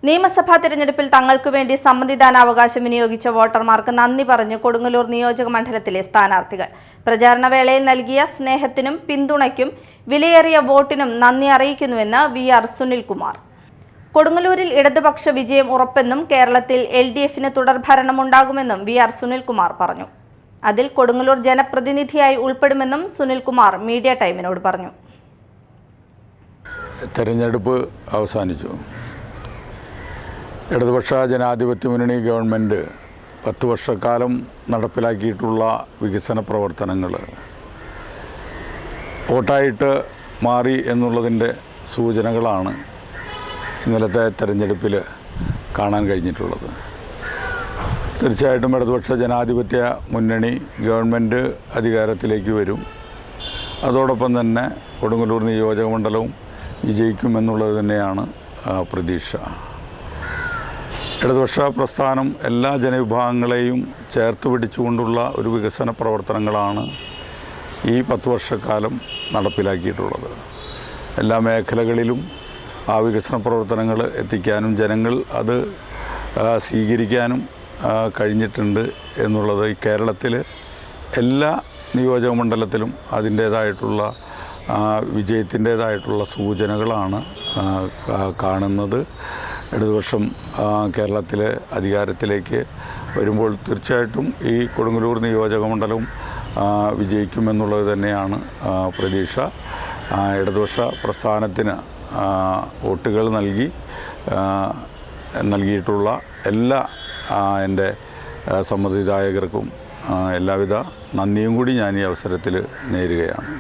നിയമസഭാ തെരഞ്ഞെടുപ്പിൽ തങ്ങൾക്ക് വേണ്ടി സമ്മതിദാനാവകാശം വിനിയോഗിച്ച വോട്ടർമാർക്ക് നന്ദി പറഞ്ഞു കൊടുങ്ങല്ലൂർ നിയോജക മണ്ഡലത്തിലെ സ്ഥാനാർത്ഥികൾ. പ്രചാരണ വേളയിൽ നൽകിയ സ്നേഹത്തിനും പിന്തുണയ്ക്കും വിലയേറിയ വോട്ടിനും നന്ദി അറിയിക്കുന്നുവെന്ന് വി.ആർ. സുനിൽകുമാർ. കൊടുങ്ങല്ലൂരിൽ ഇടതുപക്ഷ വിജയം ഉറപ്പെന്നും കേരളത്തിൽ LDFന് തുടർഭരണമുണ്ടാകുമെന്നും വി.ആർ. സുനിൽകുമാർ പറഞ്ഞു. അതിൽ കൊടുങ്ങല്ലൂർ ജനപ്രതിനിധിയായി ഉൾപ്പെടുമെന്നും സുനിൽകുമാർ മീഡിയ ടൈമിനോട് പറഞ്ഞു. തെരഞ്ഞെടുപ്പ് അവസാനിച്ചു. ഇടതുപക്ഷ ജനാധിപത്യ മുന്നണി ഗവൺമെൻറ് 10 വർഷക്കാലം നടപ്പിലാക്കിയിട്ടുള്ള വികസന പ്രവർത്തനങ്ങൾ വോട്ടായിട്ട് മാറി എന്നുള്ളതിൻ്റെ സൂചനകളാണ് ഇന്നലത്തെ തെരഞ്ഞെടുപ്പിൽ കാണാൻ കഴിഞ്ഞിട്ടുള്ളത്. തീർച്ചയായിട്ടും ഇടതുപക്ഷ ജനാധിപത്യ മുന്നണി ഗവൺമെൻറ് അധികാരത്തിലേക്ക് വരും. അതോടൊപ്പം തന്നെ കൊടുങ്ങല്ലൂർ നിയോജക മണ്ഡലവും വിജയിക്കുമെന്നുള്ളത് തന്നെയാണ് പ്രതീക്ഷ. ഇടതുപക്ഷ പ്രസ്ഥാനം എല്ലാ ജനവിഭാഗങ്ങളെയും ചേർത്ത് പിടിച്ചുകൊണ്ടുള്ള ഒരു വികസന പ്രവർത്തനങ്ങളാണ് ഈ 10 വർഷക്കാലം നടപ്പിലാക്കിയിട്ടുള്ളത്. എല്ലാ മേഖലകളിലും ആ വികസന പ്രവർത്തനങ്ങൾ എത്തിക്കാനും ജനങ്ങൾ അത് സ്വീകരിക്കാനും കഴിഞ്ഞിട്ടുണ്ട് എന്നുള്ളത് ഈ കേരളത്തിൽ എല്ലാ നിയോജക മണ്ഡലത്തിലും അതിൻ്റേതായിട്ടുള്ള വിജയത്തിൻ്റേതായിട്ടുള്ള സൂചനകളാണ് കാണുന്നത്. ഇടതുപക്ഷം കേരളത്തിലെ അധികാരത്തിലേക്ക് വരുമ്പോൾ തീർച്ചയായിട്ടും ഈ കൊടുങ്ങല്ലൂർ നിയോജക മണ്ഡലവും വിജയിക്കുമെന്നുള്ളത് തന്നെയാണ് പ്രതീക്ഷ. ഇടതുപക്ഷ പ്രസ്ഥാനത്തിന് വോട്ടുകൾ നൽകിയിട്ടുള്ള എല്ലാ എൻ്റെ സമ്മതിദായകർക്കും എല്ലാവിധ നന്ദിയും കൂടി ഞാൻ ഈ അവസരത്തിൽ നേരുകയാണ്.